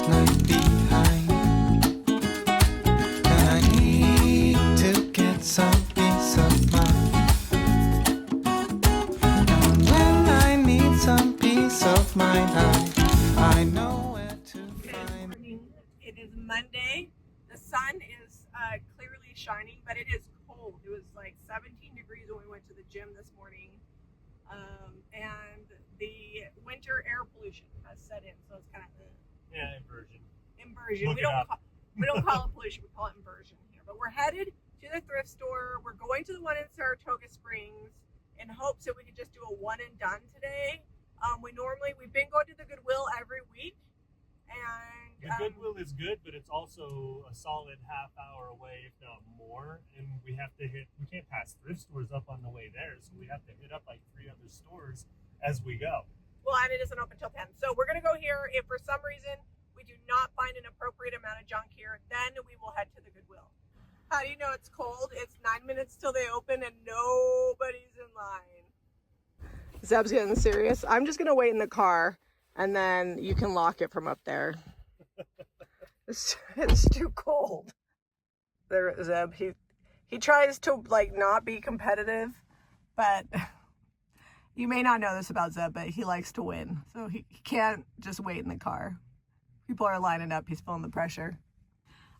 last night behind. And I need to get some peace of mind. And when I need some peace of mind, I know where to find. It is Monday. The sun is clearly shining, but it is cold. It was like 17 degrees when we went to the gym this morning. And the winter air pollution has set in, so it's kind of inversion. We don't call it pollution, we call it inversion here. But we're headed to the thrift store. We're going to the one in Saratoga Springs in hopes that we could just do a one and done today. We've been going to the Goodwill every week, and the Goodwill is good, but it's also a solid half hour away, if not more. And we can't pass thrift stores up on the way there, so we have to hit up like 3 other stores as we go. Well, and it isn't open till 10. So we're going to go here. If for some reason we do not find an appropriate amount of junk here, then we will head to the Goodwill. How do you know it's cold? It's 9 minutes till they open and nobody's in line. Zeb's getting serious. I'm just going to wait in the car and then you can lock it from up there. It's too cold. There, Zeb, he tries to like not be competitive, but you may not know this about Zeb, but he likes to win. So he can't just wait in the car. People are lining up. He's feeling the pressure.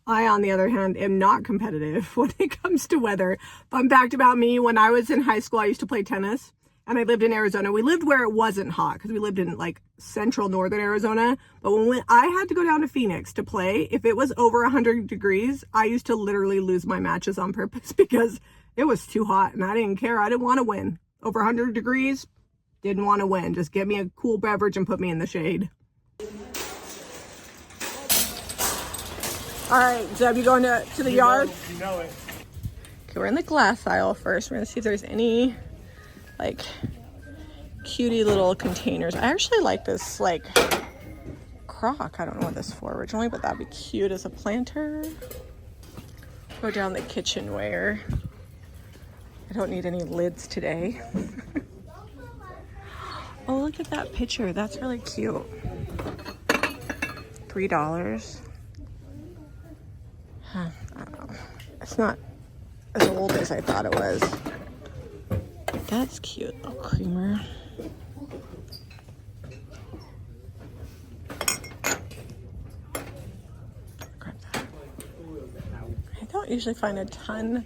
I, on the other hand, am not competitive when it comes to weather. Fun fact about me, when I was in high school, I used to play tennis. And I lived in Arizona. We lived where it wasn't hot because we lived in like central northern Arizona. But when I had to go down to Phoenix to play, if it was over 100 degrees, I used to literally lose my matches on purpose because it was too hot and I didn't care. I didn't want to win. Over 100 degrees, didn't want to win. Just get me a cool beverage and put me in the shade. All right, Zeb, you going to the yard? You know it. Okay, we're in the glass aisle first. We're gonna see if there's any like cutie little containers. I actually like this like crock. I don't know what this is for originally, but that'd be cute as a planter. Go down the kitchenware. I don't need any lids today. Oh, look at that picture. That's really cute. $3. Huh, I don't know. It's not as old as I thought it was. That's cute, little creamer. Grab that. I don't usually find a ton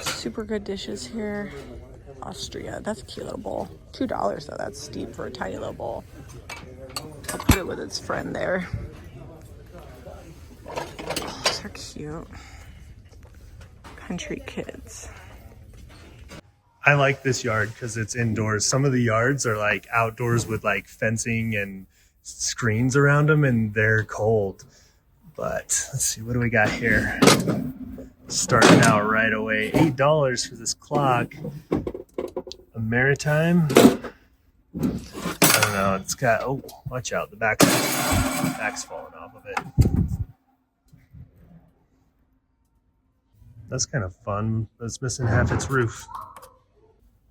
super good dishes here. Austria, that's a cute little bowl. $2 though, that's steep for a tiny little bowl. I'll put it with its friend there. Oh, those are cute. Country kids. I like this yard because it's indoors. Some of the yards are like outdoors with like fencing and screens around them and they're cold. But let's see, what do we got here? Starting out right away. $8 for this clock. A Maritime. I don't know. It's got, oh, watch out. The back's falling off of it. That's kind of fun. But it's missing half its roof.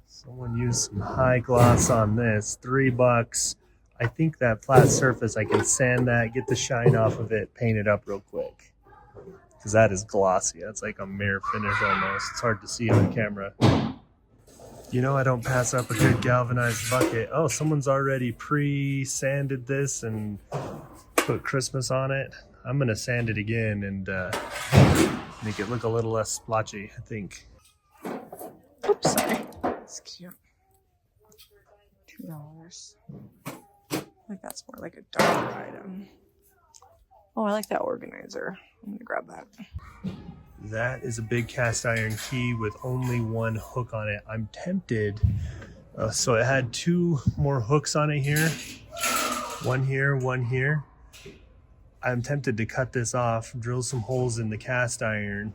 Someone used some high gloss on this. $3. I think that flat surface, I can sand that, get the shine off of it, paint it up real quick. Because that is glossy. That's like a mirror finish almost. It's hard to see on camera. You know, I don't pass up a good galvanized bucket. Oh, someone's already pre-sanded this and put Christmas on it. I'm going to sand it again and make it look a little less splotchy, I think. Oops, sorry. That's cute. $2. I think that's more like a dark item. Oh, I like that organizer. I'm gonna grab that. That is a big cast iron key with only one hook on it. I'm tempted. So it had 2 more hooks on it here. One here, one here. I'm tempted to cut this off, drill some holes in the cast iron,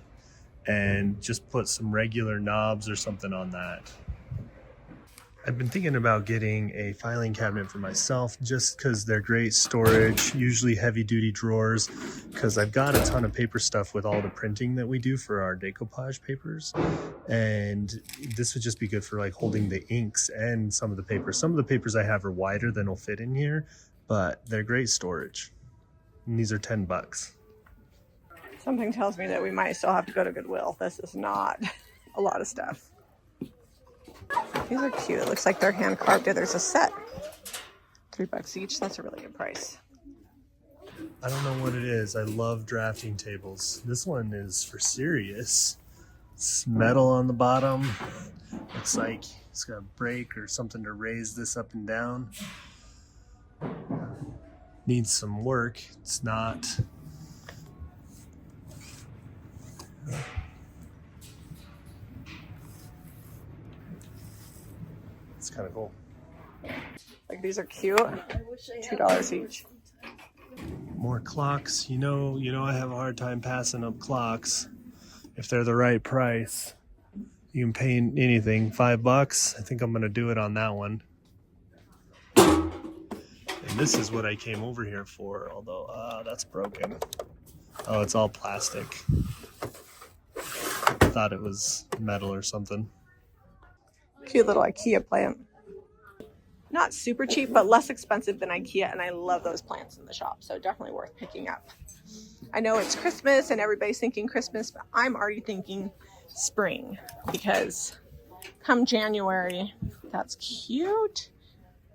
and just put some regular knobs or something on that. I've been thinking about getting a filing cabinet for myself just because they're great storage, usually heavy duty drawers, because I've got a ton of paper stuff with all the printing that we do for our decoupage papers. And this would just be good for like holding the inks and some of the papers. Some of the papers I have are wider than will fit in here, but they're great storage. And these are $10. Something tells me that we might still have to go to Goodwill. This is not a lot of stuff. These are cute. It looks like they're hand carved. There's a set. $3 each. That's a really good price. I don't know what it is. I love drafting tables. This one is for serious. It's metal on the bottom. Looks like it's got a brake or something to raise this up and down. Needs some work. It's not. It's kind of cool. Like these are cute. $2 each. More clocks. You know I have a hard time passing up clocks if they're the right price. You can pay anything. $5. I think I'm gonna do it on that one. And this is what I came over here for, although that's broken. Oh, it's all plastic. I thought it was metal or something. Cute little IKEA plant. Not super cheap, but less expensive than IKEA, and I love those plants in the shop, so definitely worth picking up. I know it's Christmas and everybody's thinking Christmas, but I'm already thinking spring because come January, that's cute.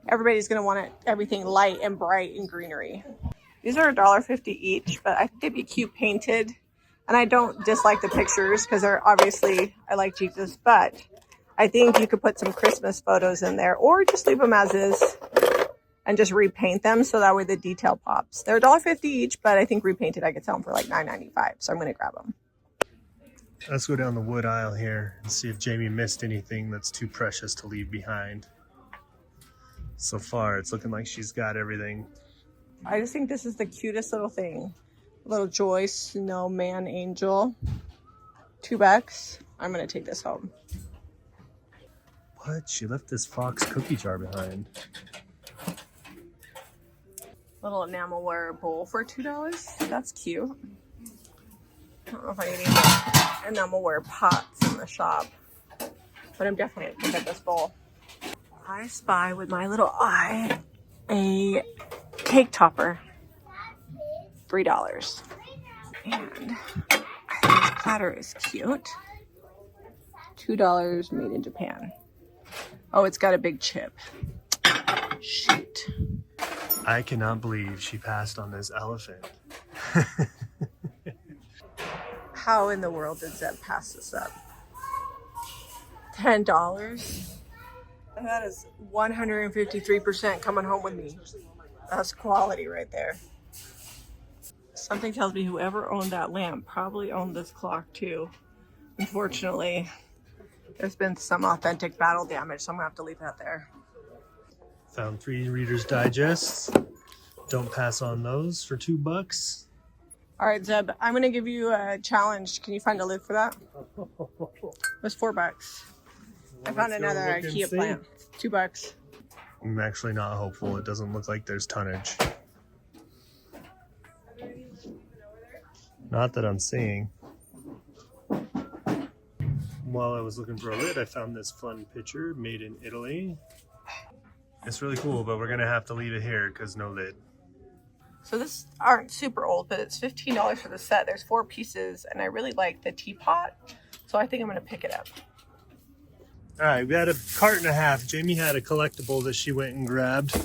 Everybody's gonna want everything light and bright and greenery. These are $1.50 each, but I think they'd be cute painted. And I don't dislike the pictures because they're obviously, I like Jesus, but I think you could put some Christmas photos in there or just leave them as is and just repaint them so that way the detail pops. They're $1.50 each, but I think repainted I could sell them for like $9.95, so I'm gonna grab them. Let's go down the wood aisle here and see if Jamie missed anything that's too precious to leave behind. So far, it's looking like she's got everything. I just think this is the cutest little thing. Little Joy Snowman Angel. $2. I'm gonna take this home. What? She left this fox cookie jar behind. Little enamelware bowl for $2. That's cute. I don't know if I need any enamelware pots in the shop, but I'm definitely gonna pick up this bowl. I spy with my little eye a cake topper. $3. And I think this platter is cute. $2 made in Japan. Oh, it's got a big chip. Shoot. I cannot believe she passed on this elephant. How in the world did Zeb pass this up? $10? That is 153% coming home with me. That's quality right there. Something tells me whoever owned that lamp probably owned this clock too. Unfortunately, there's been some authentic battle damage, so I'm gonna have to leave that there. Found 3 Reader's Digests. Don't pass on those for $2. All right, Zeb, I'm gonna give you a challenge. Can you find a lid for that? It was $4. I found another IKEA plant. $2. I'm actually not hopeful. It doesn't look like there's tonnage. Not that I'm seeing. While I was looking for a lid, I found this fun picture made in Italy. It's really cool, but we're gonna have to leave it here because no lid. So this aren't super old, but it's $15 for the set. There's 4 pieces, and I really like the teapot, so I think I'm gonna pick it up. All right, we had a cart and a half. Jamie had a collectible that she went and grabbed,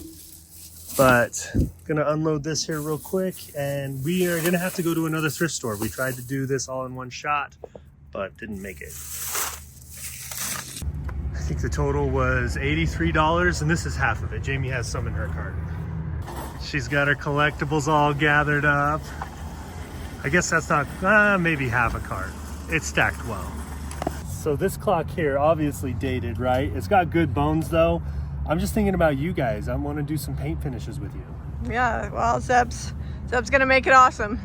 but gonna unload this here real quick, and we are gonna have to go to another thrift store. We tried to do this all in one shot, but didn't make it. I think the total was $83, and this is half of it. Jamie has some in her cart. She's got her collectibles all gathered up. I guess that's not, maybe half a cart. It's stacked well. So this clock here, obviously dated, right? It's got good bones though. I'm just thinking about you guys. I want to do some paint finishes with you. Yeah, well, Zeb's gonna make it awesome.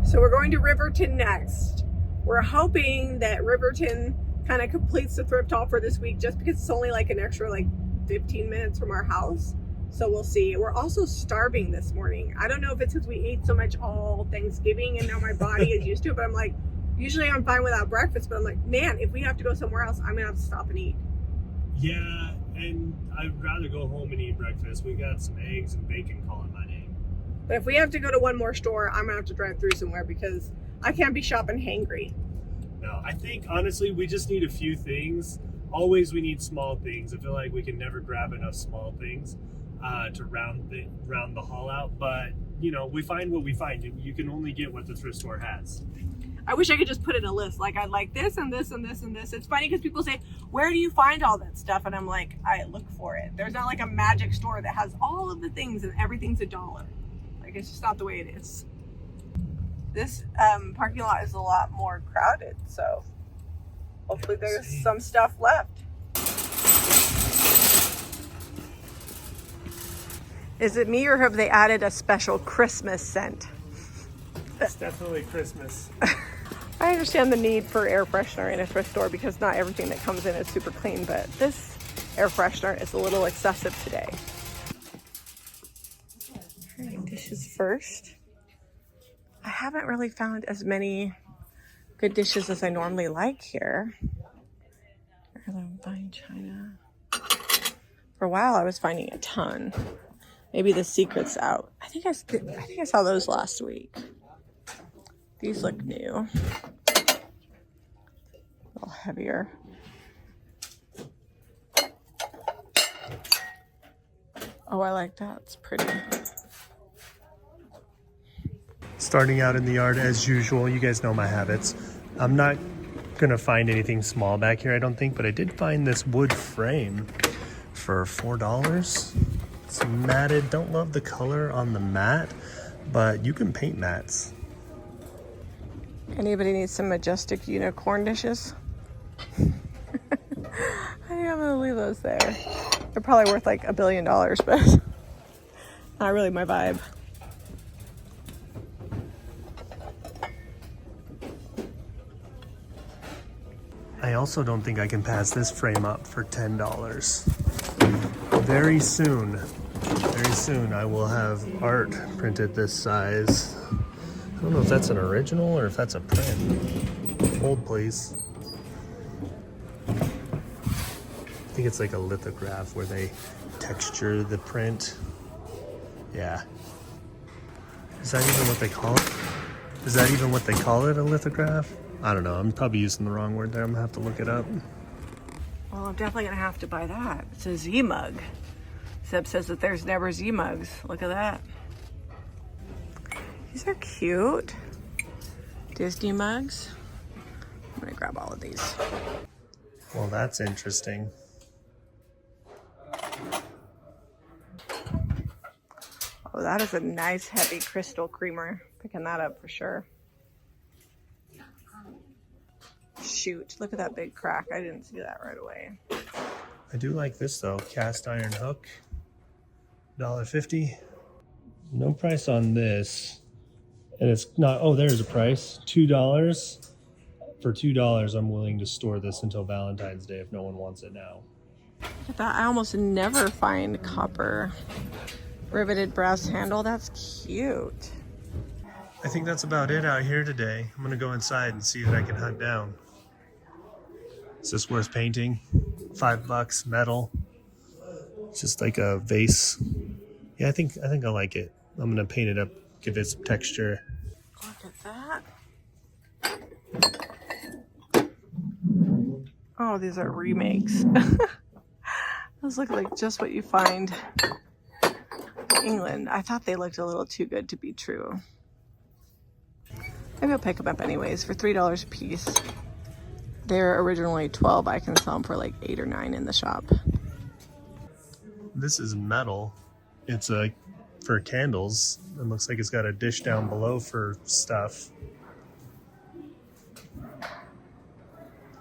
So we're going to Riverton next. We're hoping that Riverton kind of completes the thrift haul for this week just because it's only like an extra 15 minutes from our house. So we'll see. We're also starving this morning. I don't know if it's because we ate so much all Thanksgiving and now my body is used to it, but I'm like, usually I'm fine without breakfast, but I'm like, man, if we have to go somewhere else, I'm gonna have to stop and eat. Yeah, and I'd rather go home and eat breakfast. We got some eggs and bacon calling my name. But if we have to go to one more store, I'm gonna have to drive through somewhere because I can't be shopping hangry. No, I think honestly we just need a few things. Always we need small things. I feel like we can never grab enough small things to round the haul out. But you know, we find what we find. You can only get what the thrift store has. I wish I could just put in a list. Like I'd like this and this and this and this. It's funny because people say, where do you find all that stuff? And I'm like, I look for it. There's not like a magic store that has all of the things and everything's $1. Like it's just not the way it is. This parking lot is a lot more crowded, so hopefully there's some stuff left. Is it me or have they added a special Christmas scent? It's definitely Christmas. I understand the need for air freshener in a thrift store because not everything that comes in is super clean, but this air freshener is a little excessive today. Dishes first. I haven't really found as many good dishes as I normally like here. Fine china. For a while I was finding a ton. Maybe the secret's out. I think I saw those last week. These look new. A little heavier. Oh, I like that. It's pretty. Starting out in the yard as usual. You guys know my habits. I'm not gonna find anything small back here, I don't think, but I did find this wood frame for $4. It's matted. Don't love the color on the mat, but you can paint mats. Anybody need some majestic unicorn dishes? I think I'm gonna leave those there. They're probably worth like $1 billion, but not really my vibe. I also don't think I can pass this frame up for $10. Very soon I will have art printed this size. I don't know if that's an original or if that's a print. Hold please. I think it's like a lithograph where they texture the print. Yeah. Is that even what they call it? Is that even what they call it, a lithograph? I don't know. I'm probably using the wrong word there. I'm gonna have to look it up. Well, I'm definitely gonna have to buy that. It's a Z mug. Seb says that there's never Z mugs. Look at that. These are cute. Disney mugs. I'm gonna grab all of these. Well, that's interesting. Oh, that is a nice heavy crystal creamer. Picking that up for sure. Shoot, look at that big crack. I didn't see that right away. I do like this though. Cast iron hook. $1.50. No price on this. And it's not, oh, there's a price. $2. For $2, I'm willing to store this until Valentine's Day if no one wants it now. Look at that. I almost never find copper riveted brass handle. That's cute. I think that's about it out here today. I'm gonna go inside and see what I can hunt down. Is this worth painting? $5, metal. It's just like a vase. Yeah, I think I like it. I'm gonna paint it up, give it some texture. Look at that. Oh, these are remakes. Those look like just what you find in England. I thought they looked a little too good to be true. Maybe I'll pick them up anyways for $3 a piece. They're originally $12. I can sell them for like $8 or $9 in the shop. This is metal. It's for candles. It looks like it's got a dish down below for stuff.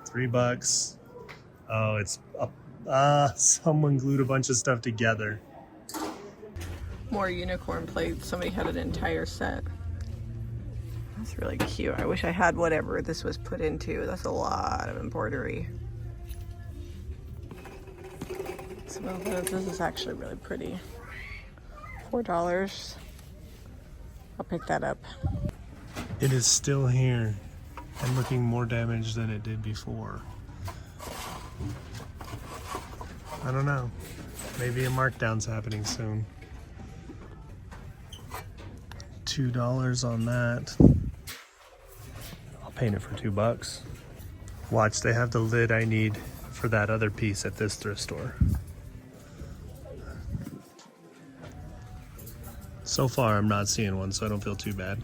$3. Oh, it's up. Someone glued a bunch of stuff together. More unicorn plates. Somebody had an entire set. That's really cute. I wish I had whatever this was put into. That's a lot of embroidery. So this is actually really pretty. $4. I'll pick that up. It is still here and looking more damaged than it did before. I don't know. Maybe a markdown's happening soon. $2 on that. I'll paint it for $2. Watch, they have the lid I need for that other piece at this thrift store. So far, I'm not seeing one, so I don't feel too bad.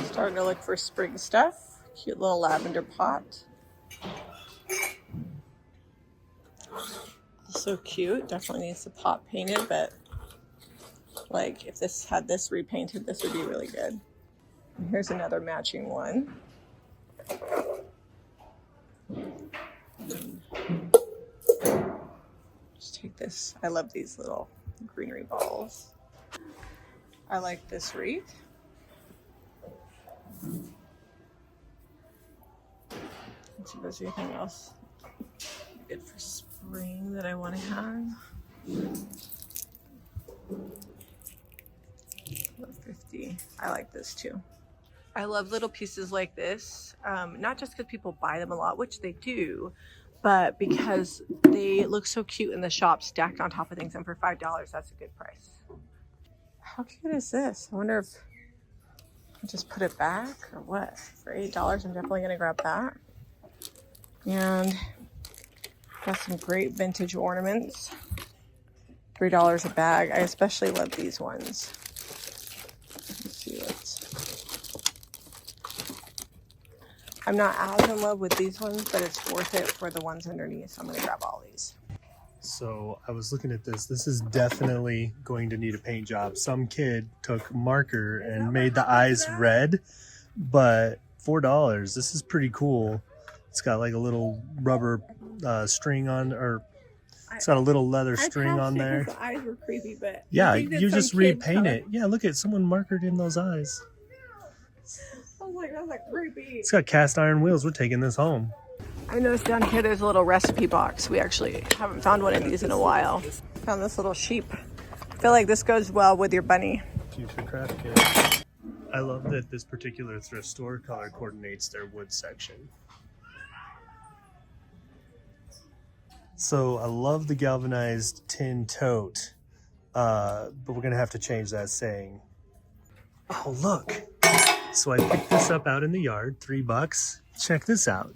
Starting to look for spring stuff. Cute little lavender pot. So cute. Definitely needs the pot painted, but like if this had this repainted, this would be really good. And here's another matching one. Just take this. I love these little greenery balls. I like this wreath. Let's see if there's anything else good for spring that I want to have. 50. I like this too. I love little pieces like this, not just because people buy them a lot, which they do, but because they look so cute in the shop stacked on top of things, and for $5, that's a good price. How cute is this? I wonder if I just put it back or what? For $8, I'm definitely gonna grab that. And got some great vintage ornaments. $3 a bag. I especially love these ones. Let's see what's... I'm not as in love with these ones, but it's worth it for the ones underneath. So I'm gonna grab all these. So I was looking at this. This is definitely going to need a paint job. Some kid took marker and made the eyes red, but $4. This is pretty cool. It's got like a little rubber string on, or it's got a little leather string on there. The eyes were creepy, but yeah, you just repaint it. Yeah, look at someone markered in those eyes. I was like, that's like creepy. It's got cast iron wheels. We're taking this home. I noticed down here there's a little recipe box. We actually haven't found one of these in a while. Found this little sheep. I feel like this goes well with your bunny. Future craft kit. I love that this particular thrift store color coordinates their wood section. So I love the galvanized tin tote, but we're gonna have to change that saying. Oh, look. So I picked this up out in the yard, $3. Check this out.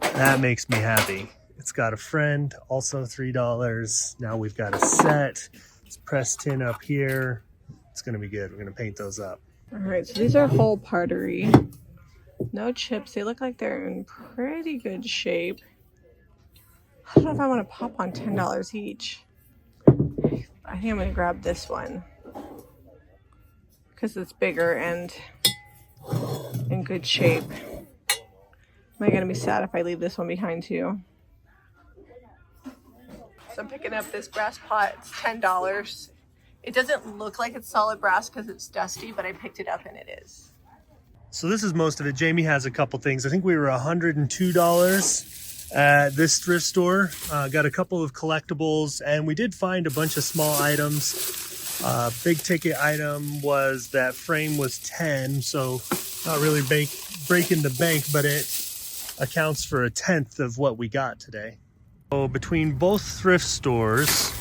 That makes me happy. It's got a friend, also $3. Now we've got a set. It's pressed tin up here. It's gonna be good. We're gonna paint those up. All right, so these are whole pottery. No chips. They look like they're in pretty good shape. I don't know if I want to pop on $10 each. I think I'm going to grab this one because it's bigger and in good shape. Am I going to be sad if I leave this one behind too? So I'm picking up this brass pot. It's $10. It doesn't look like it's solid brass because it's dusty, but I picked it up and it is. So this is most of it. Jamie has a couple things. I think we were $102 at this thrift store. Got a couple of collectibles, and we did find a bunch of small items. Big ticket item was that frame was 10, so not really breaking the bank, but it accounts for a tenth of what we got today. So between both thrift stores,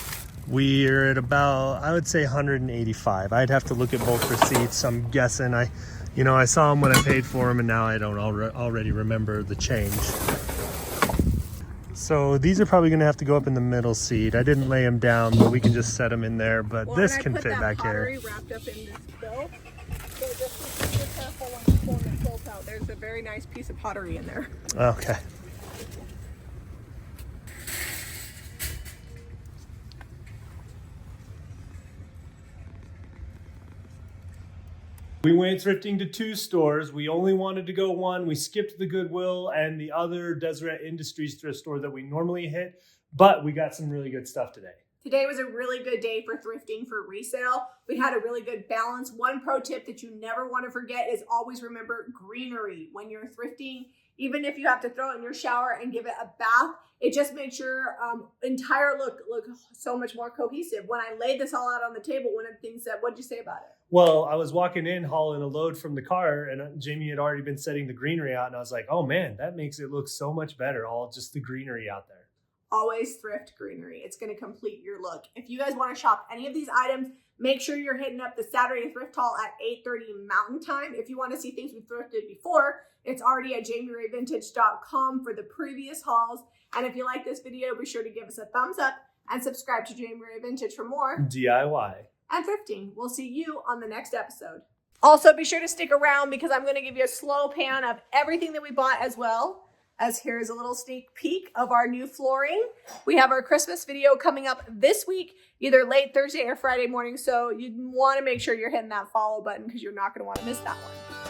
we're at about, I would say 185. I'd have to look at both receipts. I'm guessing I saw them when I paid for them, and now I don't already remember the change. So these are probably going to have to go up in the middle seat. I didn't lay them down, but we can just set them in there. But well, this can fit back here. Wrapped up in this quilt, so just be careful when you pull the quilt out. There's a very nice piece of pottery in there. Okay. We went thrifting to 2 stores. We only wanted to go one. We skipped the Goodwill and the other Deseret Industries thrift store that we normally hit, but we got some really good stuff today. Today was a really good day for thrifting for resale. We had a really good balance. One pro tip that you never want to forget is always remember greenery when you're thrifting. Even if you have to throw it in your shower and give it a bath, it just makes your entire look so much more cohesive. When I laid this all out on the table, one of the things that, what'd you say about it? Well, I was walking in hauling a load from the car, and Jamie had already been setting the greenery out, and I was like, oh man, that makes it look so much better, all just the greenery out there. always thrift greenery. It's going to complete your look. If you guys want to shop any of these items, make sure you're hitting up the Saturday Thrift Haul at 8:30 Mountain Time. If you want to see things we've thrifted before, it's already at JamieRayVintage.com for the previous hauls. And if you like this video, be sure to give us a thumbs up and subscribe to Jamie Ray Vintage for more DIY and thrifting. We'll see you on the next episode. Also, be sure to stick around because I'm going to give you a slow pan of everything that we bought, as well as here's a little sneak peek of our new flooring. We have our Christmas video coming up this week, either late Thursday or Friday morning. So you want to make sure you're hitting that follow button because you're not going to want to miss that one.